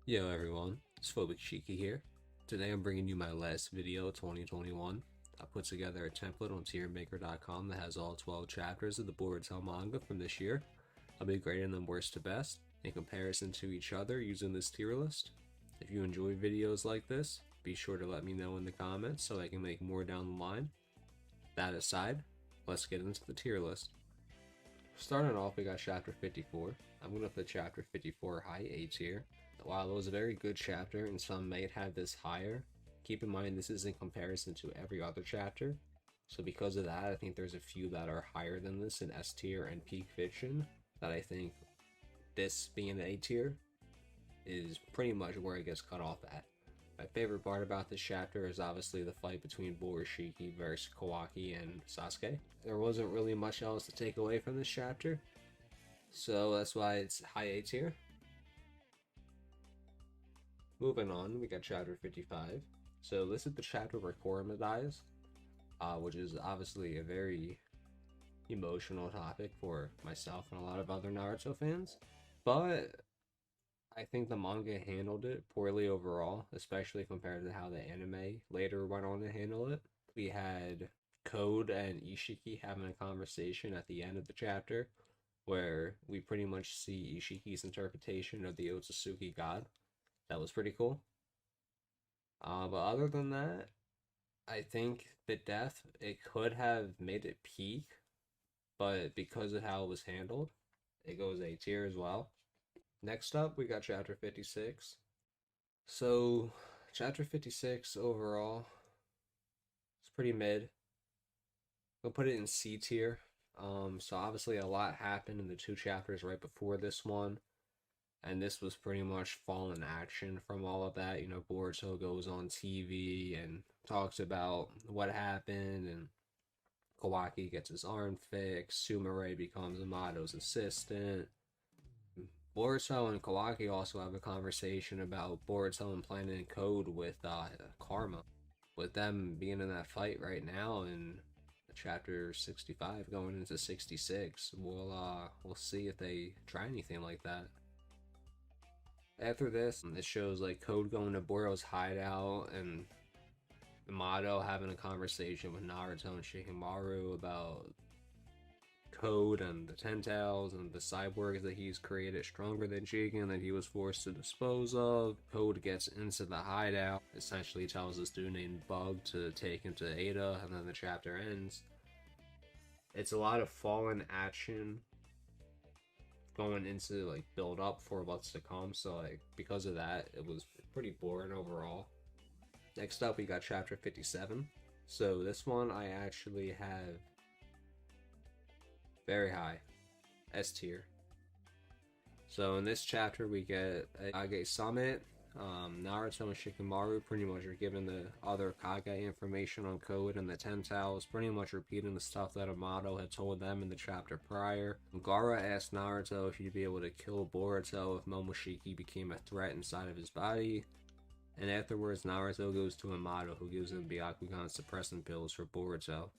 Yo everyone, it's Phobic Shiki here. Today I'm bringing you my last video 2021. I put together a template on tiermaker.com that has all 12 chapters of the Boruto manga from this year. I'll be grading them worst to best in comparison to each other using this tier list. If you enjoy videos like this, be sure to let me know in the comments so I can make more down the line. That aside, let's get into the tier list. Starting off, we got chapter 54. I'm going to put chapter 54 high A tier. While it was a very good chapter and some might have this higher, keep in mind this is in comparison to every other chapter. So because of that, I think there's a few that are higher than this in S tier and peak fiction that I think this being an A tier is pretty much where it gets cut off at. My favorite part about this chapter is obviously the fight between Borushiki versus Kawaki and Sasuke. There wasn't really much else to take away from this chapter, so that's why it's high A tier. Moving on, we got chapter 55. So this is the chapter where Kurama dies, which is obviously a very emotional topic for myself and a lot of other Naruto fans. But I think the manga handled it poorly overall, especially compared to how the anime later went on to handle it. We had Code and Ishiki having a conversation at the end of the chapter where we pretty much see Ishiki's interpretation of the Otsutsuki god. That was pretty cool. But other than that, I think the death, it could have made it peak, but because of how it was handled, it goes A tier as well. Next up, we got chapter 56. So, chapter 56 overall, it's pretty mid. We'll put it in C tier. So obviously a lot happened in the two chapters right before this one. And this was pretty much fallen action from all of that. You know, Boruto goes on TV and talks about what happened, and Kawaki gets his arm fixed. Sumire becomes Amato's assistant. Boruto and Kawaki also have a conversation about Boruto implanting code with Karma. With them being in that fight right now in chapter 65 going into 66, we'll see if they try anything like that. After this, it shows like Code going to Boruto's hideout and Amato having a conversation with Naruto and Shikamaru about Code and the Ten-Tails and the cyborgs that he's created stronger than Jigen that he was forced to dispose of. Code gets into the hideout, essentially tells this dude named Bug to take him to Ada, and then the chapter ends. It's a lot of fallen action going into like build up for what's to come, so like because of that it was pretty boring overall. Next up we got chapter 57. So this one I actually have very high S tier. So in this chapter we get a Kage summit. Naruto and Shikamaru pretty much are given the other Kage information on Code and the Ten-Tails, pretty much repeating the stuff that Amato had told them in the chapter prior. Gaara asked Naruto if he'd be able to kill Boruto if Momoshiki became a threat inside of his body. And afterwards, Naruto goes to Amato, who gives him Byakugan suppressant pills for Boruto.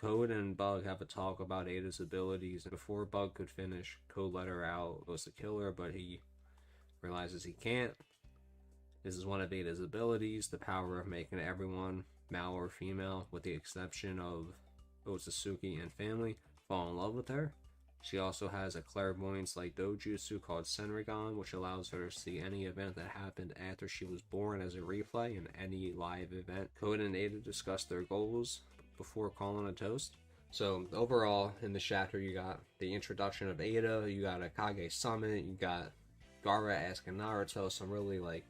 Code and Bug have a talk about Ada's abilities, and before Bug could finish, Code let her out, goes to kill her, but he realizes he can't. This is one of Ada's abilities, the power of making everyone, male or female, with the exception of Otsutsuki and family, fall in love with her. She also has a clairvoyance-like dojutsu called Senrigan, which allows her to see any event that happened after she was born as a replay in any live event. Code and Ada discuss their goals before calling a toast. So overall, in the chapter, you got the introduction of Ada, you got a Kage summit, you got Gaara asking Naruto some really like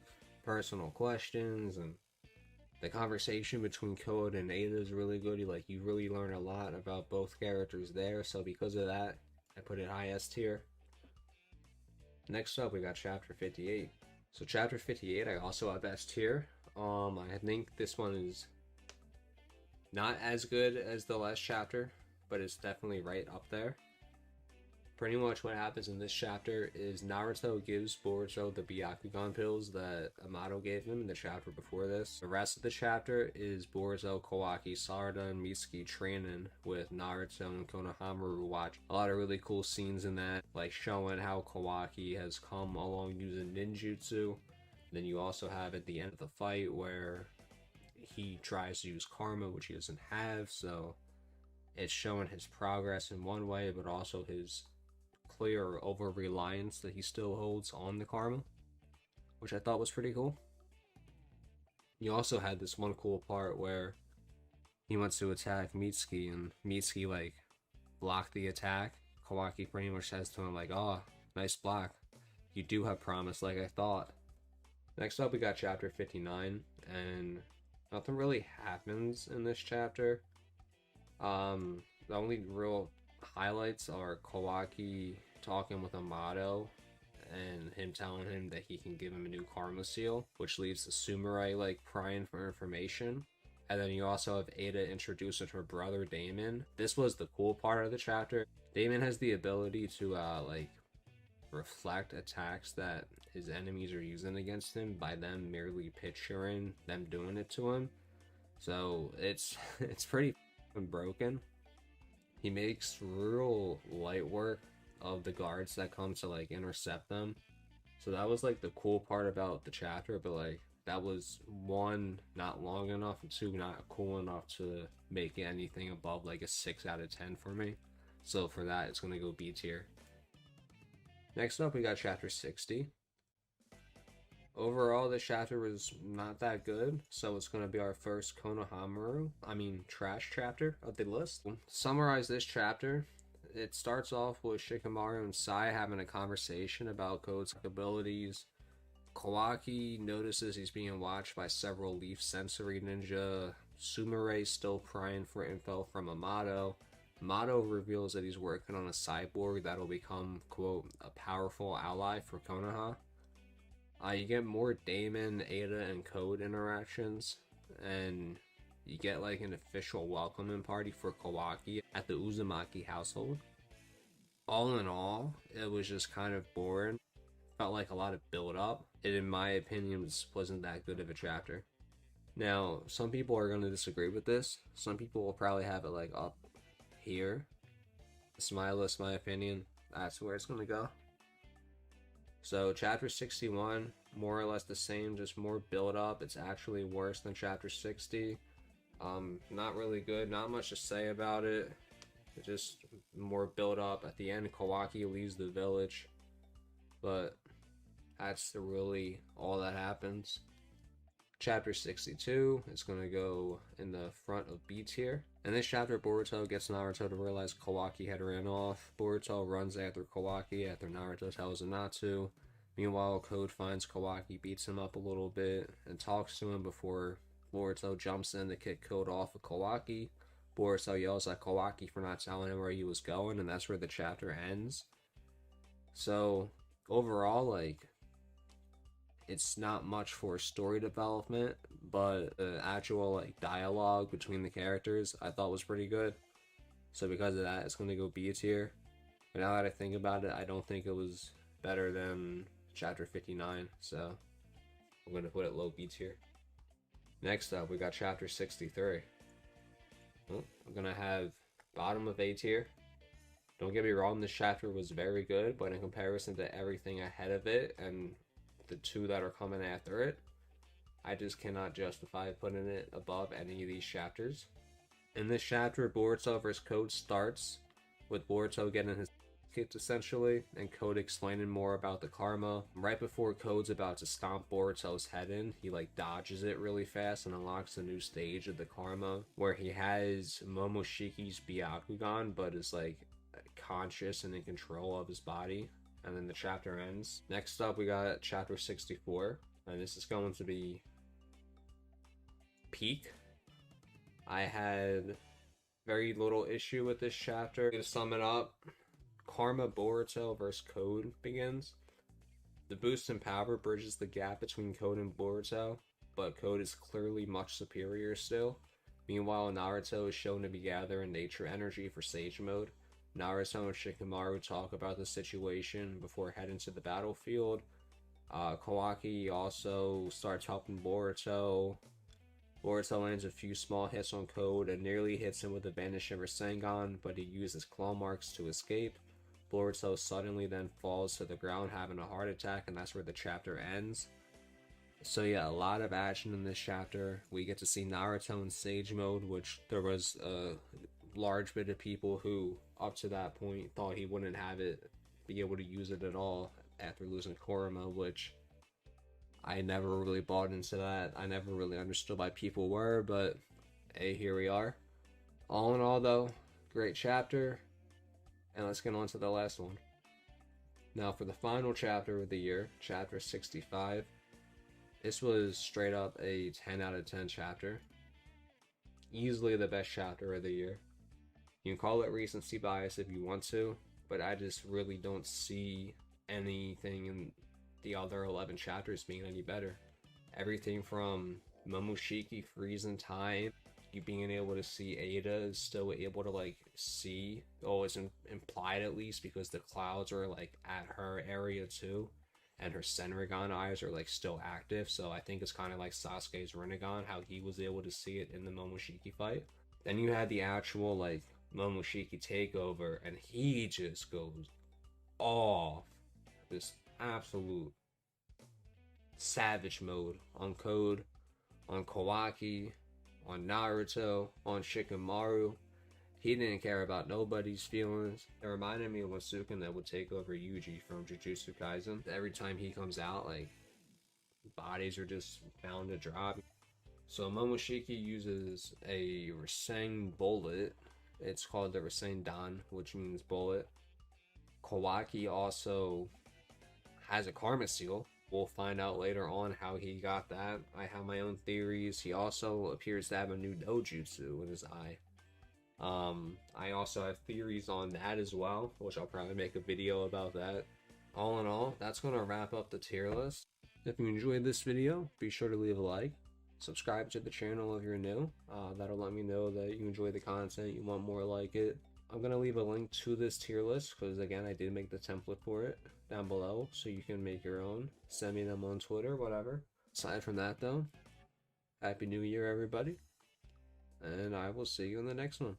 personal questions, and the conversation between Code and Ada is really good. You really learn a lot about both characters there, so because of that, I put it high S tier. Next up, we got chapter 58. So chapter 58, I also have S tier. I think this one is not as good as the last chapter, but it's definitely right up there. Pretty much what happens in this chapter is Naruto gives Boruto the Byakugan pills that Amato gave him in the chapter before this. The rest of the chapter is Boruto, Kawaki, Sarada, and Mitsuki training with Naruto and Konohamaru. Watch a lot of really cool scenes in that, like showing how Kawaki has come along using ninjutsu. Then you also have at the end of the fight where he tries to use karma, which he doesn't have, so it's showing his progress in one way, but also his clear over reliance that he still holds on the karma, which I thought was pretty cool. You also had this one cool part where he wants to attack Mitsuki and Mitsuki like blocked the attack. Kawaki pretty much says to him like, "Oh, nice block. You do have promise like I thought." Next up we got chapter 59, and nothing really happens in this chapter. The only real highlights are Kawaki talking with Amato and him telling him that he can give him a new karma seal, which leaves the Sumerai like prying for information. And then you also have Ada introducing her brother Damon. This was the cool part of the chapter. Damon has the ability to like reflect attacks that his enemies are using against him by them merely picturing them doing it to him. So it's pretty broken. He makes real light work of the guards that come to like intercept them. So that was like the cool part about the chapter, but like that was one, not long enough, and two, not cool enough to make anything above like a 6 out of 10 for me. So for that, it's gonna go B tier. Next up, we got chapter 60. Overall, this chapter was not that good, so it's going to be our first trash chapter of the list. To summarize this chapter, it starts off with Shikamaru and Sai having a conversation about Code's abilities. Kawaki notices he's being watched by several leaf sensory ninja. Sumire still prying for info from Amato. Amato reveals that he's working on a cyborg that'll become, quote, a powerful ally for Konoha. You get more Damon, Ada, and Code interactions, and you get like an official welcoming party for Kawaki at the Uzumaki household. All in all, it was just kind of boring. Felt like a lot of build up. It, in my opinion, wasn't that good of a chapter. Now, some people are going to disagree with this. Some people will probably have it like up here. It's my list, my opinion. That's where it's going to go. So chapter 61, more or less the same, just more build up. It's actually worse than chapter 60. Not really good, not much to say about it. It's just more build up. At the end, Kawaki leaves the village, but that's really all that happens. Chapter 62 is going to go in the front of B tier. In this chapter, Boruto gets Naruto to realize Kawaki had ran off. Boruto runs after Kawaki after Naruto tells him not to. Meanwhile, Code finds Kawaki, beats him up a little bit, and talks to him before Boruto jumps in to kick Code off of Kawaki. Boruto yells at Kawaki for not telling him where he was going, and that's where the chapter ends. So, overall, like, it's not much for story development, but the actual like dialogue between the characters I thought was pretty good. So because of that, it's going to go B tier. But now that I think about it, I don't think it was better than chapter 59, so I'm going to put it low B tier. Next up, we got chapter 63. Well, I'm going to have bottom of A tier. Don't get me wrong, this chapter was very good, but in comparison to everything ahead of it and the two that are coming after it, I just cannot justify putting it above any of these chapters. In this chapter, Boruto vs. Code starts with Boruto getting his kicked essentially, and Code explaining more about the karma. Right before Code's about to stomp Boruto's head in, he like dodges it really fast and unlocks a new stage of the karma where he has Momoshiki's Byakugan but is like conscious and in control of his body. And then the chapter ends. Next up, we got chapter 64, and this is going to be peak. I had very little issue with this chapter. To sum it up, Karma Boruto vs. Code begins. The boost in power bridges the gap between Code and Boruto, but Code is clearly much superior still. Meanwhile, Naruto is shown to be gathering nature energy for Sage Mode. Naruto and Shikamaru talk about the situation before heading to the battlefield. Kawaki also starts helping Boruto. Boruto lands a few small hits on Code and nearly hits him with a Banishing Rasengan, but he uses claw marks to escape. Boruto suddenly then falls to the ground having a heart attack, and that's where the chapter ends. So yeah, a lot of action in this chapter. We get to see Naruto in Sage Mode, which there was a large bit of people who, up to that point, thought he wouldn't have it, be able to use it at all after losing Kurama, which I never really bought into that. I never really understood why people were, but hey, here we are. All in all, though, great chapter. And let's get on to the last one. Now, for the final chapter of the year, chapter 65. This was straight up a 10 out of 10 chapter. Easily the best chapter of the year. You can call it recency bias if you want to, but I just really don't see anything in the other 11 chapters being any better. Everything from Momoshiki freezing time, you being able to see Ada is still able to like see, it's implied at least, because the clouds are like at her area too, and her Senrigan eyes are like still active. So I think it's kind of like Sasuke's Rinnegan, how he was able to see it in the Momoshiki fight. Then you had the actual like Momoshiki takeover, and he just goes off. This absolute savage mode on Code, on Kawaki, on Naruto, on Shikamaru. He didn't care about nobody's feelings. It reminded me of when Sukuna that would take over Yuji from Jujutsu Kaisen. Every time he comes out, like, bodies are just bound to drop. So Momoshiki uses a Rasen bullet. It's called the Rasen Dan, which means bullet. Kawaki also has a Karma Seal. We'll find out later on how he got that. I have my own theories. He also appears to have a new dojutsu in his eye. I also have theories on that as well, which I'll probably make a video about that. All in all, that's going to wrap up the tier list. If you enjoyed this video, be sure to leave a like. Subscribe to the channel if you're new. That'll let me know that you enjoy the content, you want more like it. I'm going to leave a link to this tier list, because again, I did make the template for it down below, so you can make your own. Send me them on Twitter, whatever. Aside from that though, Happy New Year everybody, and I will see you in the next one.